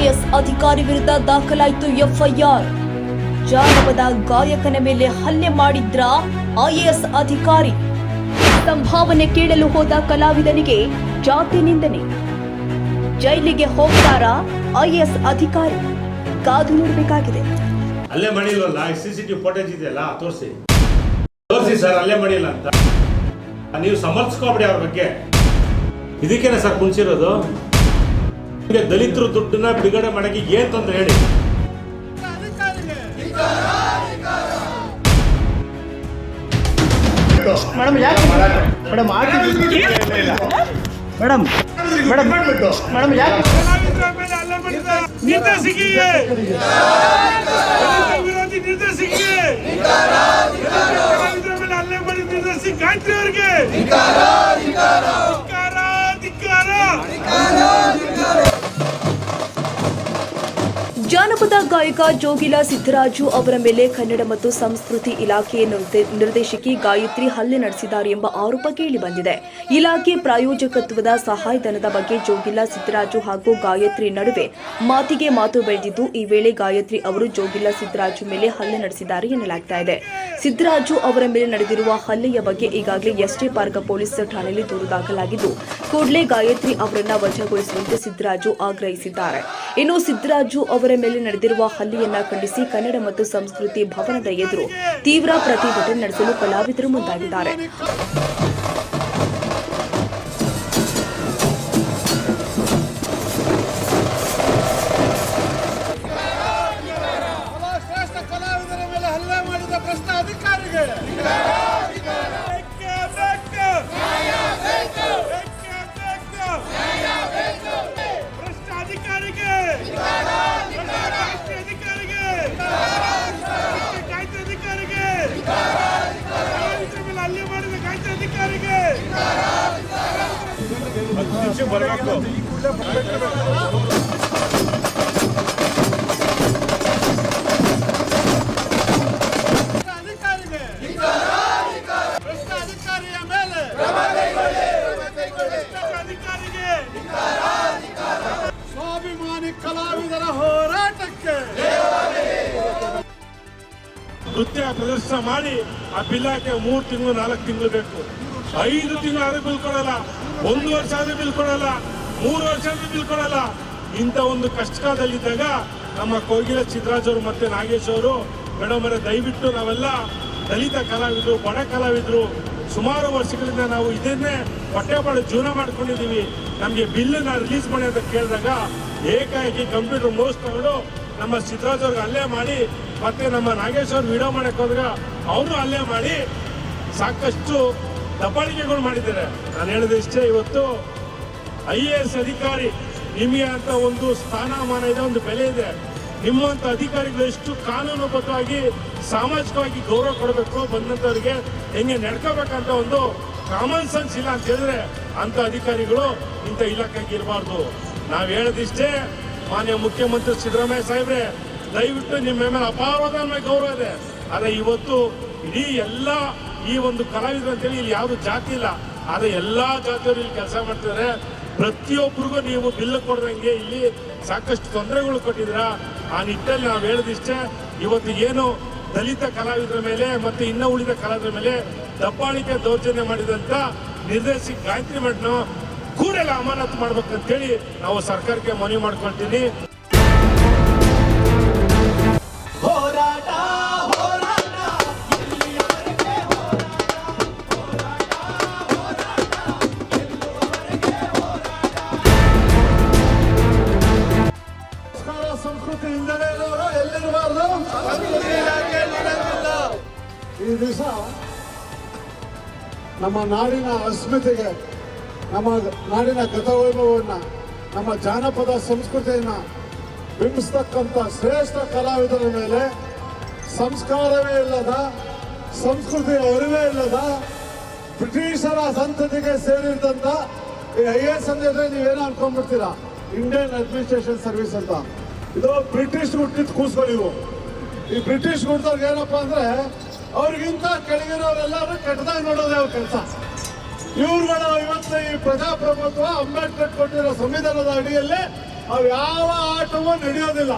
IAS ಅಧಿಕಾರಿ ವಿರುದ್ಧ ದಾಖಲಾಯಿತು FIR. ಜಾನಪದ ಗಾಯಕನ ಮೇಲೆ ಹಲ್ಲೆ ಮಾಡಿದ್ರ ಐಎಎಸ್ ಅಧಿಕಾರಿ. ಸಂಭಾವನೆ ಕೇಳಲು ಹೋದ ಕಲಾವಿದನಿಗೆ ಜಾತಿ ನಿಂದನೆ. ಜೈಲಿಗೆ ಹೋಗ್ತಾರಾ ಐಎಎಸ್ ಅಧಿಕಾರಿ? ಕಾದು ನೋಡಬೇಕಾಗಿದೆ. ಅಲ್ಲೇ ಮಾಡಿಲ್ವಲ್ಲ, ಸಿಸಿಟಿವಿ ಫೋಟೇಜ್ ಇದೆಯಲ್ಲ, ತೋರಿಸಿ ಸರ್, ಅಲ್ಲೇ ಮಾಡಿಲ್ಲ ಅಂತ ನೀವು ಸಮರ್ಥಿಸ್ಕೊಬೇಡಿ ಅವ್ರ ಬಗ್ಗೆ. ಇದಕ್ಕೇನೆ ಸರ್ ಕುಂಚಿರೋದು. ದಲಿತರು ದುಡ್ಡನ್ನ ಬಿಡುಗಡೆ ಮಾಡಕ್ಕೆ ಏನ್ ತೊಂದ್ರೆ ಹೇಳಿ. ಮೇಡಮ್ ಯಾಕೆ ಮೇಡಮ್ ಮೇಡಮ್ ಮೇಡಮ್ ಮೇಡಮ್ ಯಾಕೆ ನಿರ್ದೇಶಕಿಗೆ ವಿರೋಧಿ ನಿರ್ದೇಶಕಿಗೆ ಮೇಲೆ ಹಲ್ಲೆ ಮಾಡಿ ನಿರ್ದೇಶಿ ಗಾಯತ್ರಿ ಅವರಿಗೆ ಜಾನಪದ ಗಾಯಕ ಜೋಗಿಲ ಸಿದ್ದರಾಜು ಅವರ ಮೇಲೆ ಕನ್ನಡ ಮತ್ತು ಸಂಸ್ಕೃತಿ ಇಲಾಖೆಯ ನಿರ್ದೇಶಕಿ ಗಾಯತ್ರಿ ಹಲ್ಲೆ ನಡೆಸಿದ್ದಾರೆ ಎಂಬ ಆರೋಪ ಕೇಳಿಬಂದಿದೆ. ಇಲಾಖೆ ಪ್ರಾಯೋಜಕತ್ವದ ಸಹಾಯಧನದ ಬಗ್ಗೆ ಜೋಗಿಲ ಸಿದ್ದರಾಜು ಹಾಗೂ ಗಾಯತ್ರಿ ನಡುವೆ ಮಾತಿಗೆ ಮಾತು ಬೆಳೆದಿದ್ದು, ಈ ವೇಳೆ ಗಾಯತ್ರಿ ಅವರು ಜೋಗಿಲ ಸಿದ್ದರಾಜು ಮೇಲೆ ಹಲ್ಲೆ ನಡೆಸಿದ್ದಾರೆ ಎನ್ನಲಾಗ್ತಾ ಇದೆ. ಸಿದ್ದರಾಜು ಅವರ ಮೇಲೆ ನಡೆದಿರುವ ಹಲ್ಲೆಯ ಬಗ್ಗೆ ಈಗಾಗಲೇ ಎಸ್ಟಿ ಪಾರ್ಕ್ ಪೊಲೀಸ್ ಠಾಣೆಯಲ್ಲಿ ದೂರು ದಾಖಲಾಗಿದ್ದು, ಕೂಡಲೇ ಗಾಯತ್ರಿ ಅವರನ್ನ ವಜಾಗೊಳಿಸುವಂತೆ ಸಿದ್ದರಾಜು ಆಗ್ರಹಿಸಿದ್ದಾರೆ. ಇನ್ನು ಸಿದ್ದರಾಜು ಅವರ ಮೇಲೆ ನಡೆದಿರುವ ಹಲ್ಲೆಯನ್ನ ಖಂಡಿಸಿ ಕನ್ನಡ ಮತ್ತು ಸಂಸ್ಕೃತಿ ಭವನದ ಎದುರು ತೀವ್ರ ಪ್ರತಿಭಟನೆ ನಡೆಸಲು ಕಲಾವಿದರು ಮುಂದಾಗಿದ್ದಾರೆ. ಸ್ವಾಭಿಮಾನಿ ಕಲಾವಿದರ ಹೋರಾಟಕ್ಕೆ ನೃತ್ಯ ಪ್ರದರ್ಶನ ಮಾಡಿ ಆ ಬಿಲ್ಲಾಕೆ 3 ತಿಂಗಳು 4 ತಿಂಗಳು ಬೇಕು. 5 ತಿಂಗಳು ಆದ್ರೂ ಬಿಲ್ ಕೊಡಲ್ಲ, 1 ವರ್ಷ ಆದ್ರೂ ಬಿಲ್ ಕೊಡಲ್ಲ, 3 ವರ್ಷ ಆದ್ರೂ ಬಿಲ್ ಕೊಡಲ್ಲ. ಇಂಥ ಒಂದು ಕಷ್ಟಕಾಲದಲ್ಲಿದ್ದಾಗ ನಮ್ಮ ಕೋಗಿಲ ಸಿದ್ದರಾಜ್ ಅವರು ಮತ್ತೆ ನಾಗೇಶ್ ಅವರು, ಮೇಡಮ್ ಅವರೇ, ದಯವಿಟ್ಟು ನಾವೆಲ್ಲ ದಲಿತ ಕಲಾವಿದರು, ಬಡ ಕಲಾವಿದರು, ಸುಮಾರು ವರ್ಷಗಳಿಂದ ನಾವು ಇದನ್ನೇ ಹೊಟ್ಟೆಪಾಡು ಜೀವನ ಮಾಡ್ಕೊಂಡಿದ್ದೀವಿ. ನಮಗೆ ಬಿಲ್ಲನ್ನ ರಿಲೀಸ್ ಮಾಡಿ ಅಂತ ಕೇಳಿದಾಗ ಏಕಾಏಕಿ ಕಂಪ್ಯೂಟರ್ ಮೋಸ್ ತಗೊಂಡು ನಮ್ಮ ಸಿದ್ದರಾಜ್ ಅವ್ರಿಗೆ ಹಲ್ಲೆ ಮಾಡಿ, ಮತ್ತೆ ನಮ್ಮ ನಾಗೇಶ್ ಅವ್ರು ವಿಡಿಯೋ ಮಾಡಕ್ಕೆ ಹೋದಾಗ ಅವರು ಹಲ್ಲೆ ಮಾಡಿ ಸಾಕಷ್ಟು ದಬ್ಬಾಳಿಕೆಗಳು ಮಾಡಿದ್ದಾರೆ. ನಾನು ಹೇಳಿದ ಇಷ್ಟೇ, ಇವತ್ತು IAS ಅಧಿಕಾರಿ ನಿಮಗೆ ಅಂತ ಒಂದು ಸ್ಥಾನಮಾನ ಇದೆ, ಒಂದು ಬೆಲೆ ಇದೆ. ನಿಮ್ಮಂತ ಅಧಿಕಾರಿಗಳು ಎಷ್ಟು ಕಾನೂನುಬದ್ಧವಾಗಿ ಸಾಮಾಜಿಕವಾಗಿ ಗೌರವ ಕೊಡಬೇಕು, ಬಂದಂಥವ್ರಿಗೆ ಹೆಂಗೆ ನಡ್ಕೋಬೇಕಂತ ಒಂದು ಕಾಮನ್ ಸೆನ್ಸ್ ಇಲ್ಲ ಅಂತ ಹೇಳಿದ್ರೆ ಅಂತ ಅಧಿಕಾರಿಗಳು ಇಂಥ ಇಲಾಖೆಗೆ ಇರಬಾರ್ದು. ನಾವು ಹೇಳೋದಿಷ್ಟೇ, ಮಾನ್ಯ ಮುಖ್ಯಮಂತ್ರಿ ಸಿದ್ದರಾಮಯ್ಯ ಸಾಹೇಬ್ರೆ, ದಯವಿಟ್ಟು ನಿಮ್ಮ ಮೇಲೆ ಅಪಾರವಾದ ಗೌರವ ಇದೆ. ಆದರೆ ಇವತ್ತು ಇಡೀ ಎಲ್ಲ ಈ ಒಂದು ಕಲಾವಿದರು ಅಂತೇಳಿ ಇಲ್ಲಿ ಯಾವುದು ಜಾತಿ ಇಲ್ಲ, ಆದರೆ ಎಲ್ಲ ಜಾತಿಯವರು ಇಲ್ಲಿ ಕೆಲಸ ಮಾಡ್ತಿದ್ದಾರೆ. ಪ್ರತಿಯೊಬ್ಬರಿಗೂ ನೀವು ಬಿಲ್ ಕೊಡ್ದಂಗೆ ಇಲ್ಲಿ ಸಾಕಷ್ಟು ತೊಂದರೆಗಳು ಕೊಟ್ಟಿದ್ದೀರಾ. ಆ ನಿಟ್ಟಲ್ಲಿ ನಾವು ಹೇಳೋದಿಷ್ಟೇ, ಇವತ್ತು ಏನು ದಲಿತ ಕಲಾವಿದರ ಮೇಲೆ ಮತ್ತೆ ಇನ್ನ ಉಳಿದ ಕಲಾವಿದರ ಮೇಲೆ ದಬ್ಬಾಳಿಕೆ ದೌರ್ಜನ್ಯ ಮಾಡಿದಂತ ನಿರ್ದೇಶಕಿ ಗಾಯತ್ರಿ ಮಠನ ಕೂಡಲೇ ಅಮಾನತು ಮಾಡ್ಬೇಕಂತೇಳಿ ನಾವು ಸರ್ಕಾರಕ್ಕೆ ಮನವಿ ಮಾಡ್ಕೊಳ್ತೀನಿ. ಈ ದಿವಸ ನಮ್ಮ ನಾಡಿನ ಅಸ್ಮಿತೆಗೆ, ನಮ್ಮ ನಾಡಿನ ಗತವೈಭವವನ್ನು, ನಮ್ಮ ಜಾನಪದ ಸಂಸ್ಕೃತಿಯನ್ನು ಬಿಂಬಿಸ್ತಕ್ಕಂಥ ಶ್ರೇಷ್ಠ ಕಲಾವಿದರ ಮೇಲೆ ಸಂಸ್ಕಾರವೇ ಇಲ್ಲದ, ಸಂಸ್ಕೃತಿಯ ಅರಿವೇ ಇಲ್ಲದ, ಬ್ರಿಟಿಷರ ಸಂತತಿಗೆ ಸೇರಿದಂಥ ಈ IAS ಅಂದ್ರೆ ನೀವೇನೋ ಅನ್ಕೊಂಡ್ಬಿಡ್ತೀರಾ, ಇಂಡಿಯನ್ ಅಡ್ಮಿನಿಸ್ಟ್ರೇಷನ್ ಸರ್ವಿಸ್ ಅಂತ. ಇದು ಬ್ರಿಟಿಷ್ ಹುಟ್ಟಿದ ಕೂಸ್ಗಳಿವು. ಈ ಬ್ರಿಟಿಷ್ ಹುಟ್ಟಿದವ್ರಿಗೆ ಏನಪ್ಪ ಅಂದ್ರೆ ಅವ್ರಿಗಿಂತ ಕೆಳಗಿರೋರೆಲ್ಲರೂ ಕೆಟ್ಟದಾಗಿ ನೋಡೋದೇ ಅವ್ರ ಕೆಲಸ. ಇವ್ರುಗಳು ಇವತ್ತು ಈ ಪ್ರಜಾಪ್ರಭುತ್ವ ಅಂಬೇಡ್ಕರ್ ಕೊಟ್ಟಿರೋ ಸಂವಿಧಾನದ ಅಡಿಯಲ್ಲಿ ಅವು ಯಾವ ಆಟವೂ ನಡೆಯೋದಿಲ್ಲ.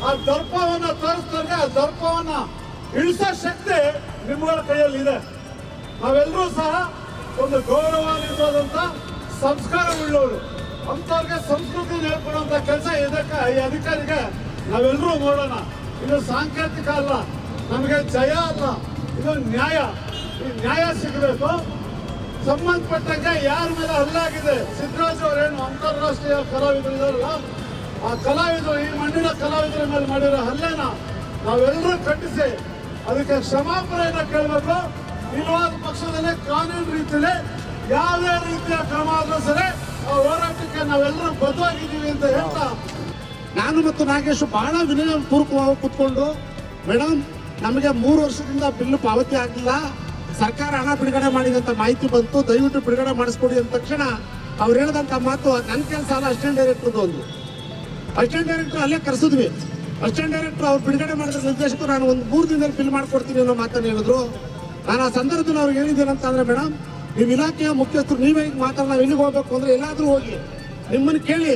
ಆ ದರ್ಪವನ್ನ ತೋರಿಸ್ತಾರೆ, ಆ ದರ್ಪವನ್ನ ಇಳಿಸೋ ಶಕ್ತಿ ನಿಮ್ಮಗಳ ಕೈಯಲ್ಲಿ ಇದೆ. ನಾವೆಲ್ಲರೂ ಸಹ ಒಂದು ಗೌರವಾನ್ವಿತವಾದಂತ ಸಂಸ್ಕಾರ ಉಳ್ಳವರು, ಅಂಥವ್ರಿಗೆ ಸಂಸ್ಕೃತಿ ಹೇಳ್ಕೊಡುವಂತ ಕೆಲಸ ಇದಕ್ಕೆ ಈ ಅಧಿಕಾರಿಗೆ ನಾವೆಲ್ಲರೂ ಮಾಡೋಣ. ಇದು ಸಾಂಕೇತಿಕ ಅಲ್ಲ, ನಮಗೆ ಜಯ ಅಲ್ಲ, ಇದು ನ್ಯಾಯ. ಈ ನ್ಯಾಯ ಸಿಗಬೇಕು. ಸಂಬಂಧಪಟ್ಟಂಗೆ ಯಾರ ಮೇಲೆ ಹಲ್ಲೆ ಆಗಿದೆ, ಸಿದ್ದರಾಜ್ ಅವರೇನು ಅಂತಾರಾಷ್ಟ್ರೀಯ ಕಲಾವಿದರಿದಾರಲ್ಲ, ಆ ಕಲಾವಿದರು, ಈ ಮಣ್ಣಿನ ಕಲಾವಿದರ ಮೇಲೆ ಮಾಡಿರೋ ಹಲ್ಲೆನ ನಾವೆಲ್ಲರೂ ಖಂಡಿಸಿ ಅದಕ್ಕೆ ಕ್ಷಮಾಪಣೆಯನ್ನ ಕೇಳಬೇಕು. ಇಲ್ಲವಾದ ಪಕ್ಷದಲ್ಲಿ ಕಾನೂನು ರೀತಿಯಲ್ಲಿ ಯಾವುದೇ ರೀತಿಯ ಕ್ರಮ ಆದ್ರೂ ಸರಿ ಆ ಹೋರಾಟಕ್ಕೆ ನಾವೆಲ್ಲರೂ ಬದ್ಧವಾಗಿದ್ದೀವಿ ಅಂತ ಹೇಳ್ತಾ, ನಾನು ಮತ್ತು ನಾಗೇಶ್ ಬಹಳ ವಿನಯ ಪೂರ್ವಕವಾಗಿ ಕೂತ್ಕೊಂಡು, ಮೇಡಮ್ ನಮಗೆ 3 ವರ್ಷದಿಂದ ಬಿಲ್ಲು ಪಾವತಿ ಆಗಲಿಲ್ಲ, ಸರ್ಕಾರ ಹಣ ಬಿಡುಗಡೆ ಮಾಡಿದಂತ ಮಾಹಿತಿ ಬಂತು, ದಯವಿಟ್ಟು ಬಿಡುಗಡೆ ಮಾಡಿಸ್ಕೊಡಿ ಅಂದ ತಕ್ಷಣ ಅವ್ರು ಹೇಳಿದಂತ ಮಾತು, ನನ್ನ ಕೆಲಸ ಅಲ್ಲ, ಅಸಿಸ್ಟೆಂಟ್ ಡೈರೆಕ್ಟರ್ದು ಒಂದು. ಅಸಿಸ್ಟೆಂಟ್ ಡೈರೆಕ್ಟರ್ ಅಲ್ಲೇ ಕರೆಸಿದ್ವಿ. ಅಸಿಸ್ಟೆಂಟ್ ಡೈರೆಕ್ಟರ್ ಅವ್ರು ಬಿಡುಗಡೆ ಮಾಡಿದ ನಿರ್ದೇಶಕರು ನಾನು ಒಂದು 3 ದಿನದಲ್ಲಿ ಬಿಲ್ ಮಾಡ್ಕೊಡ್ತೀನಿ ಅನ್ನೋ ಮಾತನ್ನು ಹೇಳಿದ್ರು. ನಾನು ಆ ಸಂದರ್ಭದಲ್ಲಿ ಅವ್ರಿಗೆ ಹೇಳಿದ್ದೇನೆ ಅಂತಂದ್ರೆ, ಮೇಡಮ್ ನೀವು ಇಲಾಖೆಯ ಮುಖ್ಯಸ್ಥರು, ನೀವೇ ಈಗ ಮಾತಾಡ, ನಾವು ಎಲ್ಲಿಗೆ ಹೋಗ್ಬೇಕು ಅಂದ್ರೆ ಎಲ್ಲಾದ್ರೂ ಹೋಗಿ ನಿಮ್ಮನ್ನು ಕೇಳಿ,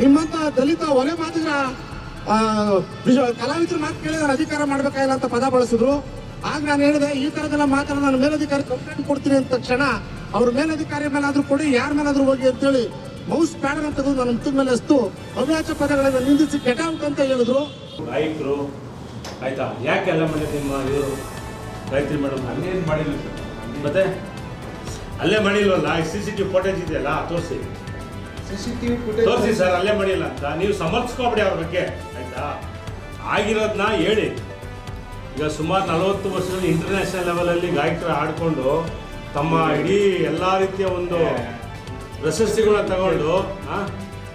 ನಿಮ್ಮಂತ ದಲಿತ ಒಲೆ ಮಾತಿದ್ರ ಕಲಾವಿದ್ರ ಮಾತು ಕೇಳಿ ನಾನು ಅಧಿಕಾರ ಮಾಡ್ಬೇಕಾಗಿಲ್ಲ ಅಂತ ಪದ ಬಳಸಿದ್ರು. ಆಗ ನಾನು ಹೇಳಿದೆ, ಈ ತರದೆಲ್ಲ ಮಾತಾಡ ನಾನು ಮೇಲಧಿಕಾರಿ ಕಂಪ್ಲೇಂಟ್ ಕೊಡ್ತೀನಿ ಅಂತ ತಕ್ಷಣ ಅವ್ರ ಮೇಲಧಿಕಾರಿ ಮೇಲಾದ್ರೂ ಕೊಡಿ, ಯಾರ ಮೇಲಾದ್ರೂ ಹೋಗಿ ಅಂತೇಳಿ ಮೌಸ್ ಪ್ಯಾಡ್ ಅನ್ನು ತೆಗೆದು ನನ್ನ ಮುಖದ ಮೇಲೆ ಹಸ್ತು ಅವ್ಯಾಚ ಪದಗಳನ್ನು ನಿಂದಿಸಿ ಗೆಟ್ ಔಟ್ ಅಂತ ಹೇಳಿದ್ರು. ಗಾಯಕರು ಆಯ್ತಾ, ಯಾಕೆ ಎಲ್ಲ ಮಾಡಿ ನಿಮ್ಮ ಇವರು ಗಾಯತ್ರಿ ಮೇಡಮ್ ಅಲ್ಲೇನು ಮಾಡಿಲ್ಲ ಸರ್. ಮತ್ತೆ ಅಲ್ಲೇ ಮಾಡಿಲ್ವಲ್ಲ, CCTV ಫೋಟೇಜ್ ಇದೆಯಲ್ಲ ತೋರಿಸಿ, CCTV ತೋರಿಸಿ ಸರ್, ಅಲ್ಲೇ ಮಾಡಿಲ್ಲ ಅಂತ ನೀವು ಸಮರ್ಥಿಸ್ಕೊಬೇಡಿ ಅವ್ರ ಬಗ್ಗೆ, ಆಯ್ತಾ. ಆಗಿರೋದನ್ನ ಹೇಳಿ. ಈಗ ಸುಮಾರು 40 ವರ್ಷದಲ್ಲಿ ಇಂಟರ್ನ್ಯಾಷನಲ್ ಲೆವೆಲಲ್ಲಿ ಗಾಯಕರು ಆಡ್ಕೊಂಡು ತಮ್ಮ ಇಡೀ ಎಲ್ಲ ರೀತಿಯ ಒಂದು ಪ್ರಶಸ್ತಿಗಳನ್ನ ತಗೊಂಡು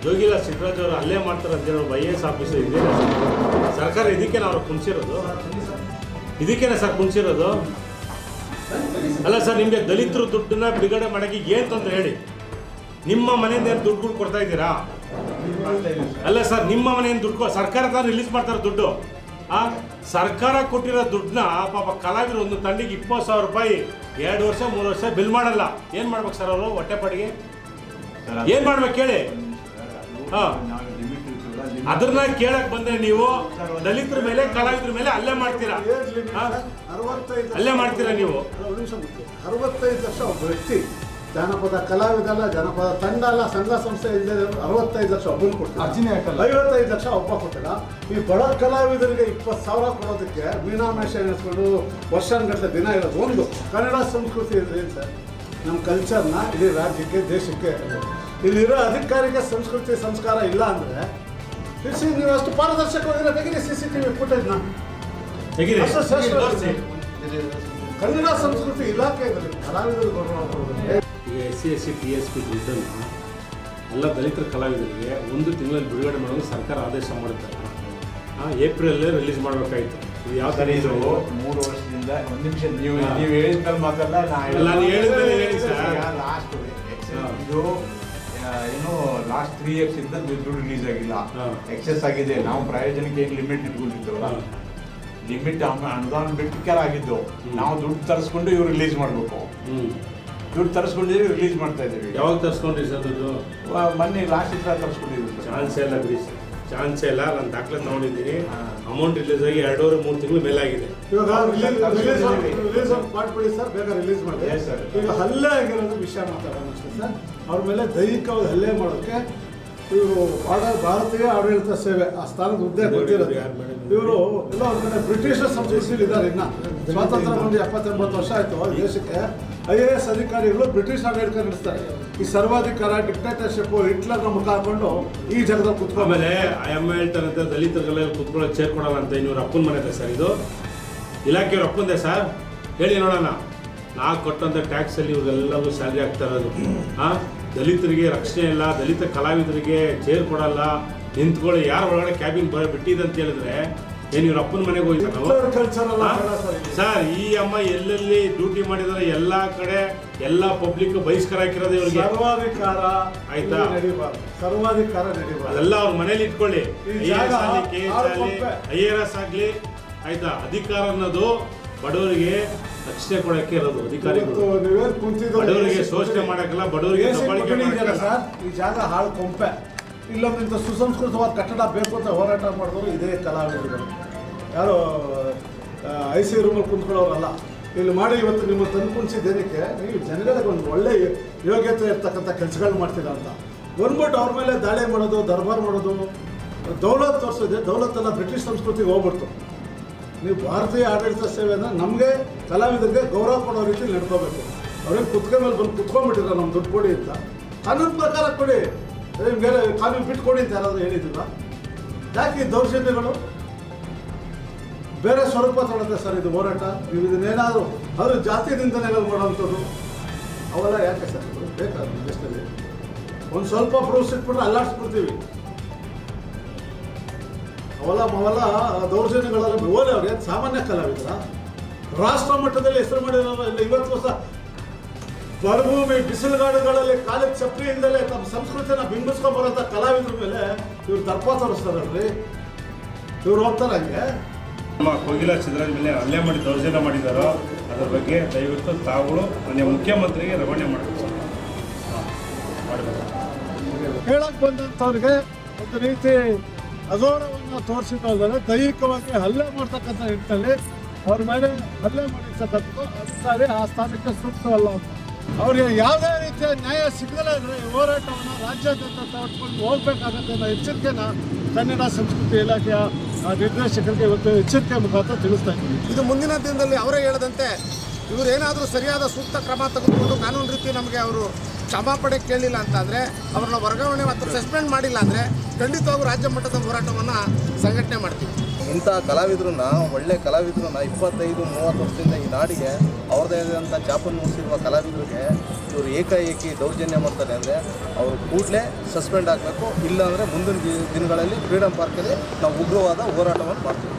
ಜೋಗಿಲ ಸಿದ್ದರಾಜ್ ಅವರು ಅಲ್ಲೇ ಮಾಡ್ತಾರೆ ಅಂತ ಹೇಳೋ IAS ಆಫೀಸರ್ ಇದೆ ಸರ್ಕಾರ. ಇದಕ್ಕೇನೆ ಅವ್ರು ಕುಣಿಸಿರೋದು, ಇದಕ್ಕೇನೆ ಸರ್ ಕುಣಿಸಿರೋದು ಅಲ್ಲ ಸರ್. ನಿಮಗೆ ದಲಿತರು ದುಡ್ಡನ್ನ ಬಿಡುಗಡೆ ಮಾಡೋಕ್ಕೆ ಏನು ತೊಂದರೆ ಹೇಳಿ? ನಿಮ್ಮ ಮನೆಯಿಂದ ಏನು ದುಡ್ಡುಗಳು ಕೊಡ್ತಾ ಇದ್ದೀರಾ? ಅಲ್ಲ ಸರ್, ನಿಮ್ಮ ಮನೆಯಿಂದ ದುಡ್ಡು ಸರ್ಕಾರ ತಾನು ರಿಲೀಸ್ ಮಾಡ್ತಾರೆ ದುಡ್ಡು. ಸರ್ಕಾರ ಕೊಟ್ಟಿರೋ ದುಡ್ಡನ್ನ ಪಾಪ ಕಲಾವಿದರು ಒಂದು ತಂಡಿಗೆ 20,000 ರೂಪಾಯಿ 2 ವರ್ಷ 3 ವರ್ಷ ಬಿಲ್ ಮಾಡಲ್ಲ. ಏನು ಮಾಡ್ಬೇಕು ಸರ್ ಅವರು? ಹೊಟ್ಟೆಪಾಡಿಗೆ ಏನು ಮಾಡ್ಬೇಕು ಹೇಳಿ? ಅದನ್ನ ಕೇಳಕ್ ಬಂದ್ರೆ ನೀವು ದಲಿತರ ಮೇಲೆ ಕಲಾವಿದರ ಮೇಲೆ ಅಲ್ಲೇ ಮಾಡ್ತೀರಾ, ಅಲ್ಲೇ ಮಾಡ್ತೀರಾ ನೀವು. 65 ಲಕ್ಷ ಒಬ್ಬ ವ್ಯಕ್ತಿ, ಜಾನಪದ ಕಲಾವಿದ ಅಲ್ಲ, ಜಾನಪದ ತಂಡ ಅಲ್ಲ, ಸಂಘ ಸಂಸ್ಥೆ ಇಲ್ಲದೆ 65 ಲಕ್ಷ ಒಬ್ಬರು ಕೊಡ್ತಾರೆ, ಅರ್ಜಿನೇ ಹಾಕಲ್ಲ. 55 ಲಕ್ಷ ಒಬ್ಬ ಕೊಟ್ಟಿಲ್ಲ. ಈ ಬಡ ಕಲಾವಿದರಿಗೆ 20,000 ಕೊಡೋದಕ್ಕೆ ಮೀನಾಮೇಷ ಎಣಿಸ್ಕೊಂಡು ವರ್ಷಾನುಗಟ್ಟಲೆ ದಿನ ಇರೋದು. ಒಂದು ಕನ್ನಡ ಸಂಸ್ಕೃತಿ ಇದ್ರೆ ಏನು ಸರ್, ನಮ್ಮ ಕಲ್ಚರ್ನ ಇಡೀ ರಾಜ್ಯಕ್ಕೆ, ದೇಶಕ್ಕೆ, ಇಲ್ಲಿರೋ ಅಧಿಕಾರಿಗೆ ಸಂಸ್ಕೃತಿ ಸಂಸ್ಕಾರ ಇಲ್ಲ ಅಂದರೆ ನೀವು ಅಷ್ಟು ಪಾರದರ್ಶಕವಾಗಿರೋ ತೆಗೀರಿ CCTV ಫುಟೇಜ್ನ, ತೆಗೀರಿ, ಅಷ್ಟು ಶ್ರೇಷ್ಠ ತೋರಿಸಿ. ಕನ್ನಡ ಸಂಸ್ಕೃತಿ ಇಲಾಖೆ ಇದ್ರಲ್ಲಿ ಕಲಾವಿದರು ಗೌರವ ಕೊಡೋದು. ಈಗ SC TSP ದುಡ್ಡನ್ನು ಎಲ್ಲ ದಲಿತರ ಕಲಾವಿದರಿಗೆ 1 ತಿಂಗಳಲ್ಲಿ ಬಿಡುಗಡೆ ಮಾಡೋದು ಸರ್ಕಾರ ಆದೇಶ ಮಾಡುತ್ತಲ್ಲ, ಏಪ್ರಿಲಲ್ಲೇ ರಿಲೀಸ್ ಮಾಡಬೇಕಾಯ್ತು. ಇದು ಯಾವ ಥರ ಇದು? 3 ವರ್ಷದಿಂದ ಒಂದು ನಿಮಿಷ ನೀವು ಹೇಳಿದ್ಮೇಲೆ ಮಾತಲ್ಲ, ನಾನು ಹೇಳಿದ್ಮೇಲೆ ಹೇಳಿ ಸರ್. ಲಾಸ್ಟ್ ಇದು ಏನು ಲಾಸ್ಟ್ 3 years ಇಂದ ದುಡ್ಡು ರಿಲೀಸ್ ಆಗಿಲ್ಲ, ಎಕ್ಸೆಸ್ ಆಗಿದೆ. ನಾವು ಪ್ರಯೋಜನಕ್ಕೆ ಏನು ಲಿಮಿಟ್ ಇಟ್ಕೊಂಡಿದ್ದೇವಲ್ಲ, ಲಿಮಿಟ್ ಅನುದಾನ ಬಿಟ್ಟಿಕ್ಕೆ ಆಗಿದ್ದು. ನಾವು ದುಡ್ಡು ತರಿಸ್ಕೊಂಡು ಇವ್ರು ರಿಲೀಸ್ ಮಾಡಬೇಕು. ದುಡ್ಡು ತರಿಸ್ಕೊಂಡಿದ್ದೀವಿ, ರಿಲೀಸ್ ಮಾಡ್ತಾ ಇದ್ದೀವಿ. ಯಾವಾಗ ತರಿಸ್ಕೊಂಡ್ರಿ ಸರ್ ದುಡ್ಡು? ಮೊನ್ನೆ ಲಾಸ್ಟ್ ಇತ್ರ ತರಿಸ್ಕೊಂಡಿದ್ದೀವಿ. ಚಾನ್ಸೇ ಇಲ್ಲ ಬಿಡಿ ಸರ್, ಚಾನ್ಸೇ ಇಲ್ಲ. ನಾನು ದಾಖಲೆ ತಗೊಂಡಿದ್ದೀನಿ. ಅಮೌಂಟ್ ರಿಲೀಸ್ ಆಗಿ 2.5-3 ತಿಂಗಳು ಮೇಲಾಗಿದೆ. ಇವಾಗ ರಿಲೀಸ್ ಮಾಡ್ಬಿಡಿ ಸರ್, ಬೇಗ ರಿಲೀಸ್ ಮಾಡಿ. ಈಗ ಹಲ್ಲೆ ಆಗಿರೋದು ವಿಷಯ ಮಾತಾಡೋಣ ಅಷ್ಟೇ ಸರ್. ಅವ್ರ ಮೇಲೆ ದೈಹಿಕವಾಗಿ ಹಲ್ಲೆ ಮಾಡೋಕ್ಕೆ ಇವರು ಭಾರತೀಯ ಆಡಳಿತ ಸೇವೆ ಆ ಸ್ಥಾನದ ಹುದ್ದೆ ಗೊತ್ತಿರುತ್ತೆ. ಇವರು ಎಲ್ಲ ಒಂದು ಕಡೆ ಬ್ರಿಟಿಷರ್ ಸಂಸ್ಕೃತಿಯಲ್ಲಿ ಇದ್ದಾರೆ. ಇನ್ನ ಸ್ವಾತಂತ್ರ್ಯ ಬಂದು 70-80 ವರ್ಷ ಆಯಿತು. ದೇಶಕ್ಕೆ IAS ಅಧಿಕಾರಿಗಳು ಬ್ರಿಟಿಷ್ ಆಡಳಿತ ನಡೆಸ್ತಾರೆ. ಈ ಸರ್ವಾಧಿಕಾರ, ಡಿಕ್ಟೇಟರ್ಶಿಪ್, ಹಿಟ್ಲರ್ನ ಮುಖ ಹಾಕೊಂಡು ಈ ಜಾಗದಲ್ಲಿ ಕುತ್ಕೊಂಡು ಆಮೇಲೆ ಹೇಳ್ತಾರಂತೆ ದಲಿತರಿಗೆಲ್ಲ ಕುತ್ಕೊಳ್ಳೋ ಸೇರ್ಕೊಡಲ್ಲ ಅಂತ. ಇವ್ರ ಅಪ್ಪನ ಮನೆ ಇದೆ ಸರ್, ಇದು ಇಲಾಖೆಯವ್ರ ಅಪ್ಪಂದೆ ಸರ್. ಹೇಳಿ ನೋಡೋಣ. ನಾವು ಕೊಟ್ಟಂಥ ಟ್ಯಾಕ್ಸಲ್ಲಿ ಇವ್ರಿಗೆಲ್ಲರೂ ಸ್ಯಾಲ್ರಿ ಆಗ್ತಾ ಇರೋದು. ದಲಿತರಿಗೆ ರಕ್ಷಣೆ ಇಲ್ಲ, ದಲಿತ ಕಲಾವಿದರಿಗೆ ಚೇರ್ ಕೊಡಲ್ಲ, ನಿಂತ್ಕೊಳ್ಳಿ, ಯಾರು ಒಳಗಡೆ ಕ್ಯಾಬಿನ್ ಬಿಟ್ಟಿದೆ ಅಂತ ಹೇಳಿದ್ರೆ ಏನು ಇವ್ರ ಅಪ್ಪನ ಮನೆಗೆ ಹೋಗಿದ್ದಾರೆ ಸರ್. ಈ ಅಮ್ಮ ಎಲ್ಲೆಲ್ಲಿ ಡ್ಯೂಟಿ ಮಾಡಿದಾರೆ ಎಲ್ಲ ಕಡೆ ಎಲ್ಲ ಪಬ್ಲಿಕ್ ಬಹಿಷ್ಕಾರ ಹಾಕಿರೋದು ಇವ್ರಿಗೆ. ಸರ್ವಾಧಿಕಾರ ಆಯ್ತಾ, ಸರ್ವಾಧಿಕಾರ ನಡೀಬಾರ್ದು. ಅದೆಲ್ಲ ಅವ್ರ ಮನೇಲಿ ಇಟ್ಕೊಳ್ಳಿ. IAS ಆಗ್ಲಿ ಆಯ್ತಾ. ಅಧಿಕಾರ ಅನ್ನೋದು ಬಡವರಿಗೆ ರಕ್ಷಣೆ ಕೊಡಕ್ಕೆ ಇರೋದು ಅಧಿಕಾರಿಗಳು. ಬಡವರಿಗೆ ಶೋಷಣೆ ಮಾಡಕ್ಕಲ್ಲ, ಬಡವರಿಗೆ ಸರ್. ಈ ಜಾಗ ಹಾಳು ಕೊಂಪೆ. ಇಲ್ಲೊಂದು ಇಂಥ ಸುಸಂಸ್ಕೃತವಾದ ಕಟ್ಟಡ ಬೇಕು ಅಂತ ಹೋರಾಟ ಮಾಡಿದವರು ಇದೇ ಕಲಾವಿದರುಗಳು. ಯಾರೋ IC ರೂಮಲ್ಲಿ ಕುಂತ್ಕೊಳ್ಳೋರಲ್ಲ. ಇಲ್ಲಿ ಮಾಡಿ ಇವತ್ತು ನಿಮ್ಮ ತಂದು ಕುಣಿಸಿದ್ದೇನಕ್ಕೆ ನೀವು ಜನಗಳಿಗೆ ಒಂದು ಒಳ್ಳೆಯ ಯೋಗ್ಯತೆ ಇರ್ತಕ್ಕಂಥ ಕೆಲಸಗಳು ಮಾಡ್ತೀರಾ ಅಂತ ಬಂದ್ಬಿಟ್ಟು ಅವ್ರ ಮೇಲೆ ದಾಳಿ ಮಾಡೋದು, ದರ್ಬಾರ್ ಮಾಡೋದು, ದೌಲತ್ ತೋರಿಸಿದೆ. ದೌಲತ್ತೆಲ್ಲ ಬ್ರಿಟಿಷ್ ಸಂಸ್ಕೃತಿಗೆ ಹೋಗ್ಬಿಡ್ತು. ನೀವು ಭಾರತೀಯ ಆಡಳಿತ ಸೇವೆನ ನಮಗೆ ಕಲಾವಿದರಿಗೆ ಗೌರವ ಕೊಡೋ ರೀತಿ ನಡ್ಕೋಬೇಕು. ಅವ್ರಿಗೆ ಕುತ್ಕೆ ಮೇಲೆ ಬಂದು ಕುತ್ಕೊಂಡ್ಬಿಟ್ಟಿರ ನಮ್ಮ ದುಡ್ಡು ಕೊಡಿ ಅಂತ. ಕಾನೂನು ಪ್ರಕಾರ ಕೊಡಿ, ಬೇರೆ ಕಾನೂನು ಬಿಟ್ಟು ಕೊಡಿ ಅಂತ ಯಾರಾದರೂ ಹೇಳಿದಿಲ್ಲ. ಯಾಕೆ ಈ ದೌರ್ಜನ್ಯಗಳು ಬೇರೆ ಸ್ವರೂಪ ತೊಗೊಳುತ್ತೆ ಸರ್ ಇದು ಹೋರಾಟ? ನೀವು ಇದನ್ನೇನಾದರೂ ಅವರು ಜಾತಿ ನಿಂದನೆಗಳು ಮಾಡೋವಂಥದ್ದು ಅವೆಲ್ಲ ಯಾಕೆ ಸರ್ ಬೇಕಾದ್ರೆ ದೇಶದಲ್ಲಿ ಒಂದು ಸ್ವಲ್ಪ ಪ್ರೂಫ್ಸ್ ಇಟ್ಬಿಟ್ರೆ ಅಲ್ಲಾಡಿಸ್ಬಿಡ್ತೀವಿ. ಅವೆಲ್ಲ ದೌರ್ಜನ್ಯಗಳೆಲ್ಲ ಓಲೆ ಅವ್ರು ಏನು ಸಾಮಾನ್ಯ ಕಲಾವಿದ್ರ? ರಾಷ್ಟ್ರ ಮಟ್ಟದಲ್ಲಿ ಹೆಸರು ಮಾಡಿರೋಲ್ಲ. ಇವತ್ತು ಹೊಸ ಮರುಭೂಮಿ ಬಿಸಿಲುಗಾಡುಗಳಲ್ಲಿ ಕಾಲಿಗೆ ಚಪ್ಪಲಿಯಿಂದಲೇ ತಮ್ಮ ಸಂಸ್ಕೃತಿನ ಬಿಂಬಿಸ್ಕೊಂಬರೋಂಥ ಕಲಾವಿದ್ರ ಮೇಲೆ ಇವ್ರು ದರ್ಪ ತೋರಿಸ್ತಾರಲ್ರಿ. ಇವ್ರು ಹೋಗ್ತಾರೆ ಹಂಗೆ. ನಮ್ಮ ಕೋಗಿಲಾ ಚಿತ್ರರಾಜ್ ಮೇಲೆ ಹಲ್ಲೆ ಮಾಡಿ ದೌರ್ಜನ್ಯ ಮಾಡಿದ್ದಾರೋ ಅದರ ಬಗ್ಗೆ ದಯವಿಟ್ಟು ತಾವುಗಳು ಮಾನ್ಯ ಮುಖ್ಯಮಂತ್ರಿಗೆ ರವಾನೆ ಮಾಡಬೇಕು. ಹೇಳಕ್ಕೆ ಬಂದಂಥವ್ರಿಗೆ ಒಂದು ರೀತಿ ಅಗೌರವವನ್ನು ತೋರಿಸಿದ್ರೆ ದೈಹಿಕವಾಗಿ ಹಲ್ಲೆ ಮಾಡ್ತಕ್ಕಂಥ ನಿಟ್ಟಿನಲ್ಲಿ ಅವ್ರ ಮೇಲೆ ಹಲ್ಲೆ ಮಾಡಿರ್ತಕ್ಕಂಥದ್ದು ಅಧಿಕಾರಿ ಆ ಸ್ಥಾನಕ್ಕೆ ಸೂಕ್ತವಲ್ಲ ಅಂತ. ಅವ್ರಿಗೆ ಯಾವುದೇ ರೀತಿಯ ನ್ಯಾಯ ಸಿಗದಲ್ಲೇ ಇದ್ರೆ ಈ ಹೋರಾಟವನ್ನು ರಾಜ್ಯಾದ್ಯಂತ ತಗೊಂಡು ಹೋಗ್ಬೇಕಾಗತ್ತೆ ಅನ್ನೋ ಎಚ್ಚರಿಕೆನ ಕನ್ನಡ ಸಂಸ್ಕೃತಿ ಇಲಾಖೆಯ ನಿರ್ದೇಶಕರಿಗೆ ಇವತ್ತು ಎಚ್ಚರಿಕೆ ಮುಖಾಂತರ ತಿಳಿಸ್ತಾ ಇದ್ದೀವಿ. ಇದು ಮುಂದಿನ ದಿನದಲ್ಲಿ ಅವರೇ ಹೇಳದಂತೆ ಇವರು ಏನಾದರೂ ಸರಿಯಾದ ಸೂಕ್ತ ಕ್ರಮ ತೆಗೆದುಕೊಂಡು ಕಾನೂನು ರೀತಿ ನಮಗೆ ಅವರು ಕ್ಷಮಾಪಣೆ ಕೇಳಲಿಲ್ಲ ಅಂತಂದರೆ ಅವ್ರನ್ನ ವರ್ಗಾವಣೆ ಮತ್ತು ಸಸ್ಪೆಂಡ್ ಮಾಡಿಲ್ಲ ಅಂದರೆ ಖಂಡಿತವಾಗೂ ರಾಜ್ಯ ಮಟ್ಟದ ಹೋರಾಟವನ್ನು ಸಂಘಟನೆ ಮಾಡ್ತೀವಿ. ಇಂಥ ಕಲಾವಿದ್ರನ್ನ, ಒಳ್ಳೆ ಕಲಾವಿದ್ರನ್ನ 25-30 ವರ್ಷದಿಂದ ಈ ನಾಡಿಗೆ ಅವ್ರದ್ದೇ ಆದಂಥ ಛಾಪನ್ನು ಮೂಡಿಸಿರುವ ಕಲಾವಿದರಿಗೆ ಇವರು ಏಕಾಏಕಿ ದೌರ್ಜನ್ಯ ಮಾಡ್ತಾರೆ ಅಂದರೆ ಅವರು ಕೂಡಲೇ ಸಸ್ಪೆಂಡ್ ಆಗಬೇಕು. ಇಲ್ಲಾಂದರೆ ಮುಂದಿನ ದಿನಗಳಲ್ಲಿ ಫ್ರೀಡಮ್ ಪಾರ್ಕಲ್ಲಿ ನಾವು ಉಗ್ರವಾದ ಹೋರಾಟವನ್ನು ಮಾಡ್ತೀವಿ.